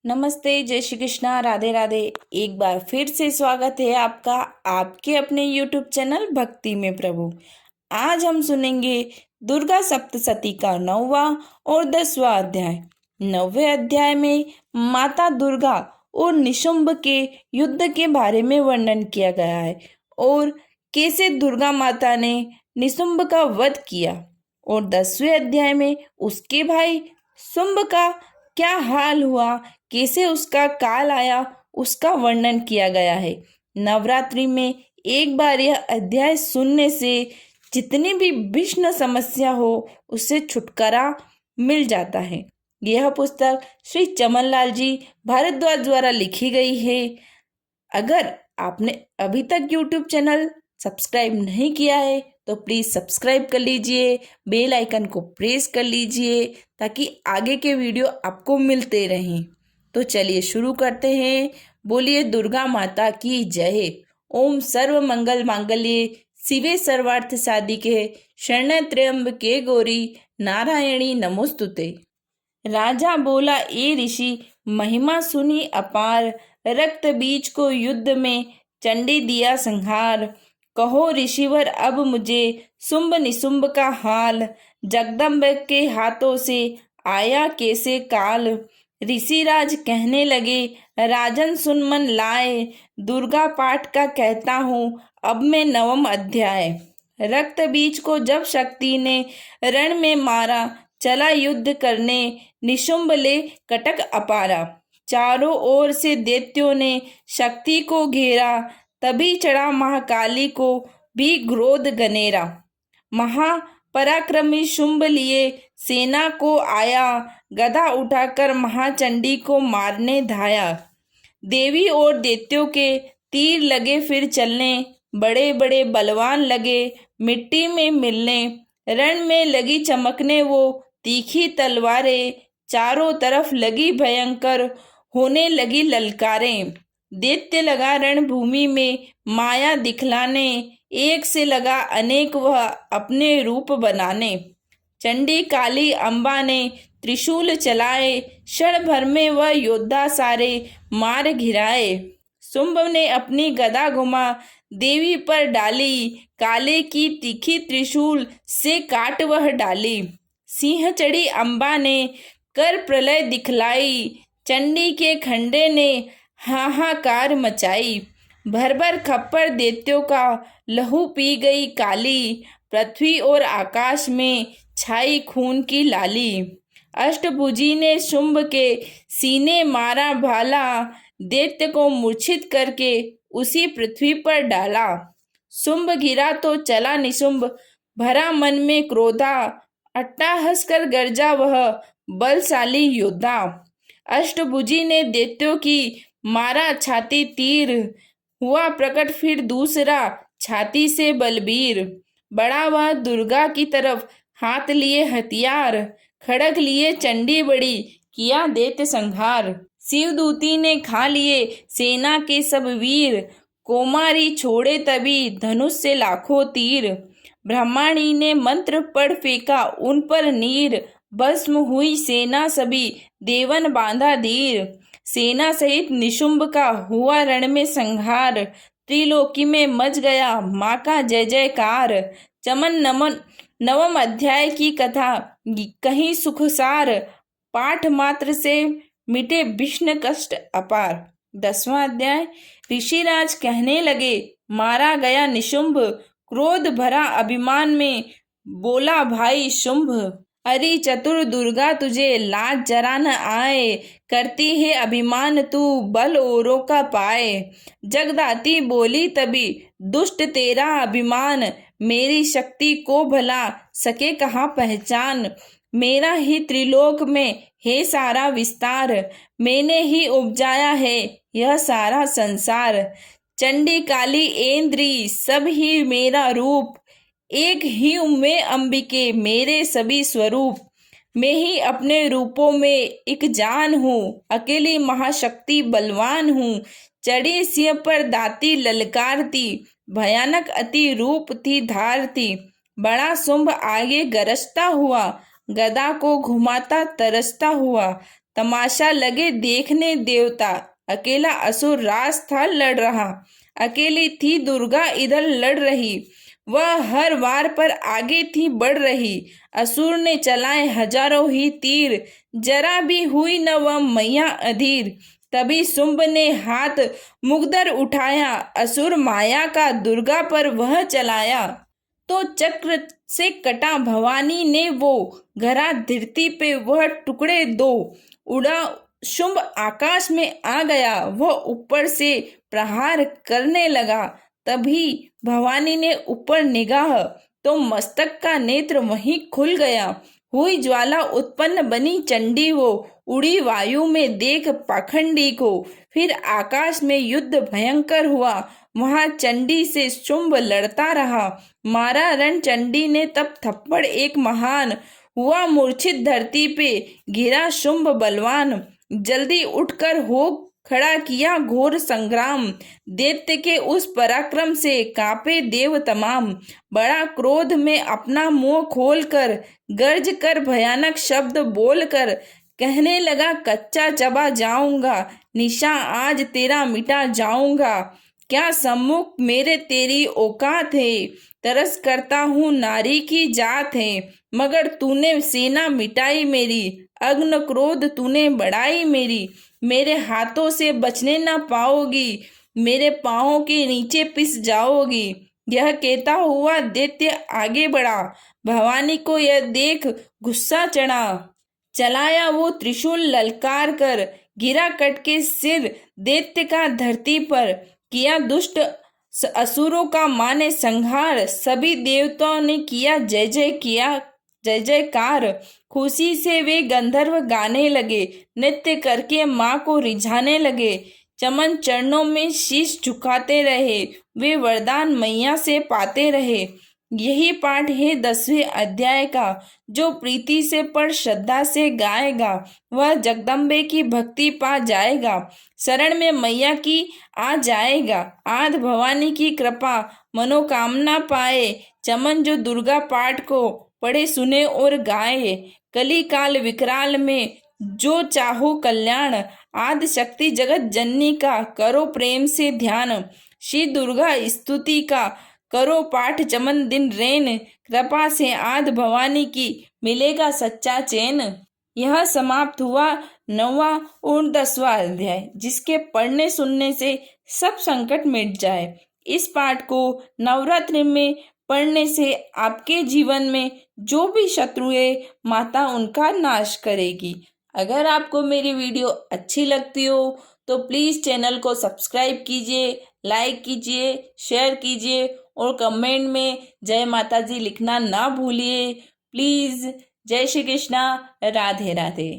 नमस्ते, जय श्री कृष्णा, राधे राधे। एक बार फिर से स्वागत है आपका आपके अपने YouTube चैनल भक्ति में प्रभु। आज हम सुनेंगे दुर्गा सप्तशती का 9वां और 10वां अध्याय। 9वें अध्याय में माता दुर्गा और निशुंभ के युद्ध के बारे में वर्णन किया गया है और कैसे दुर्गा माता ने निशुंभ का वध किया। और 10वें अध्याय में उसके भाई शुंभ का क्या हाल हुआ, कैसे उसका काल आया, उसका वर्णन किया गया है। नवरात्रि में एक बार यह अध्याय सुनने से जितनी भी विष्णु समस्या हो उससे छुटकारा मिल जाता है। यह पुस्तक श्री चमनलाल जी भारद्वाज द्वारा लिखी गई है। अगर आपने अभी तक YouTube चैनल सब्सक्राइब नहीं किया है तो प्लीज़ सब्सक्राइब कर लीजिए, बेल आइकन को प्रेस कर लीजिए ताकि आगे के वीडियो आपको मिलते रहें। तो चलिए शुरू करते हैं। बोलिए दुर्गा माता की जय। ओम सर्व मंगल मांगल्ये शिवे सर्वार्थ साधिके शरण्य त्र्यंबके गौरी नारायणी नमोस्तुते। राजा बोला, ए ऋषि, महिमा सुनी अपार, रक्त बीज को युद्ध में चंडी दिया संहार। कहो ऋषिवर अब मुझे शुंभ निशुंभ का हाल, जगदम्ब के हाथों से आया कैसे काल। ऋषिराज कहने लगे, राजन सुन मन लाए, दुर्गा पाठ का कहता हूँ अब मैं 9वां अध्याय। रक्त बीज को जब शक्ति ने रण में मारा, चला युद्ध करने, निशुंभ ले कटक अपारा। चारों ओर से दैत्यों ने शक्ति को घेरा, तभी चढ़ा महाकाली को भी क्रोध गनेरा। महापराक्रमी शुंभ लिए सेना को आया, गदा उठाकर महाचंडी को मारने धाया। देवी और दैत्यों के तीर लगे फिर चलने, बड़े बड़े बलवान लगे मिट्टी में मिलने। रण में लगी चमकने वो तीखी तलवारें, चारों तरफ लगी भयंकर होने लगी ललकारें। दैत्य लगा रणभूमि में माया दिखलाने, एक से लगा अनेक वह अपने रूप बनाने। चंडी काली अम्बा ने त्रिशूल चलाए, क्षण भर में वह योद्धा सारे मार घिराए। शुंभ ने अपनी गदा घुमा देवी पर डाली, काले की तीखी त्रिशूल से काट वह डाली। सिंह चढ़ी अम्बा ने कर प्रलय दिखलाई, चंडी के खंडे ने हाहाकार मचाई। भर भर खप्पर दैत्यों का लहू पी गई काली, पृथ्वी और आकाश में छाई खून की लाली। अष्टभुजी ने शुंभ के सीने मारा भाला, दैत्य को मूर्छित करके उसी पृथ्वी पर डाला। शुंभ गिरा तो चला निशुंभ, भरा मन में क्रोधा, अट्टहास कर गरजा वह बलशाली योद्धा। अष्टभुजी ने दैत्यों की मारा छाती तीर, हुआ प्रकट फिर दूसरा छाती से बलबीर। बड़ा वह दुर्गा की तरफ हाथ लिए हथियार, खड़ग लिए चंडी बड़ी किया दैत्य संहार। शिवदूती ने खा लिए सेना के सब वीर, कोमारी छोड़े तभी धनुष से लाखों तीर। ब्रह्माणी ने मंत्र पढ़ फेंका उन पर नीर, भस्म हुई सेना सभी देवन बांधा धीर। सेना सहित निशुंभ का हुआ रण में संहार, त्रिलोकी में मच गया माँ का जय जयकार। चमन नमन 9वां अध्याय की कथा कहीं सुखसार, पाठ मात्र से मिटे विष्णु कष्ट अपार। 10वां अध्याय। ऋषिराज कहने लगे, मारा गया निशुंभ, क्रोध भरा अभिमान में बोला भाई शुंभ। अरे चतुर दुर्गा तुझे लाज जरा न आए, करती है अभिमान तू बल औरों का पाए। जगदाती बोली तभी दुष्ट तेरा अभिमान, मेरी शक्ति को भला सके कहाँ पहचान। मेरा ही त्रिलोक में है सारा विस्तार, मैंने ही उपजाया है यह सारा संसार। चंडी काली ऐन्द्री सब ही मेरा रूप, एक ही मैं अंबिके मेरे सभी स्वरूप। मैं ही अपने रूपों में एक जान हूँ, अकेली महाशक्ति बलवान हूँ। चढ़ी सिंह पर दाती ललकारती, भयानक अति रूप थी धारती। बड़ा शुंभ आगे गरजता हुआ, गदा को घुमाता तरसता हुआ। तमाशा लगे देखने देवता। अकेला असुर रास था लड़ रहा, अकेली थी दुर्गा इधर लड़ रही। वह हर वार पर आगे थी बढ़ रही। असुर ने चलाए हजारों ही तीर, जरा भी हुई न वह मैया अधीर। तभी शुंभ ने हाथ मुग्धर उठाया, असुर माया का दुर्गा पर वह चलाया। तो चक्र से कटा भवानी ने वो, घरा धरती पे वह टुकड़े दो। उड़ा शुंभ आकाश में आ गया, वह ऊपर से प्रहार करने लगा। तभी भवानी ने ऊपर निगाह, तो मस्तक का नेत्र वहीं खुल गया। हुई ज्वाला उत्पन्न बनी चंडी वो, उड़ी वायु में देख पाखंडी को। फिर आकाश में युद्ध भयंकर हुआ, वहां चंडी से शुंभ लड़ता रहा। मारा रण चंडी ने तब थप्पड़ एक महान, हुआ मूर्छित धरती पे गिरा शुंभ बलवान। जल्दी उठकर हो खड़ा किया घोर संग्राम, दैत्य के उस पराक्रम से कांपे देव तमाम। बड़ा क्रोध में अपना मुंह खोलकर, गर्ज कर भयानक शब्द बोलकर, कहने लगा कच्चा चबा जाऊंगा, निशा आज तेरा मिटा जाऊंगा। क्या सम्मुख मेरे तेरी औकात है, तरस करता हूँ नारी की जात है। मगर तूने सेना मिटाई मेरी, अग्न क्रोध तूने बढ़ाई मेरी। मेरे हाथों से बचने न पाओगी, मेरे पाँवों के नीचे पिस जाओगी। यह कहता हुआ दैत्य आगे बढ़ा, भवानी को यह देख गुस्सा चढ़ा। चलाया वो त्रिशूल ललकार कर, गिरा कट के सिर दैत्य का धरती पर। किया दुष्ट असुरों का माने संहार, सभी देवताओं ने किया जय जयकार। खुशी से वे गंधर्व गाने लगे, नृत्य करके माँ को रिझाने लगे। चमन चरणों में शीश झुकाते रहे, वे वरदान मैया से पाते रहे। यही पाठ है 10वें अध्याय का। जो प्रीति से पढ़ श्रद्धा से गाएगा, वह जगदम्बे की भक्ति पा जाएगा, शरण में मैया की आ जाएगा। आद भवानी की कृपा मनोकामना पाए। चमन जो दुर्गा पाठ को पढ़े सुने और गाए, कली काल विकराल में जो चाहो कल्याण। आदि शक्ति जगत जननी का करो प्रेम से ध्यान, श्री दुर्गा स्तुति का करो पाठ चमन दिन रैन। कृपा से आद भवानी की मिलेगा सच्चा चैन। यह समाप्त हुआ 9वां और 10वां अध्याय, जिसके पढ़ने सुनने से सब संकट मिट जाए। इस पाठ को नवरात्रि में पढ़ने से आपके जीवन में जो भी शत्रु है, माता उनका नाश करेगी। अगर आपको मेरी वीडियो अच्छी लगती हो तो प्लीज़ चैनल को सब्सक्राइब कीजिए, लाइक कीजिए, शेयर कीजिए और कमेंट में जय माता जी लिखना ना भूलिए प्लीज़। जय श्री कृष्णा, राधे राधे।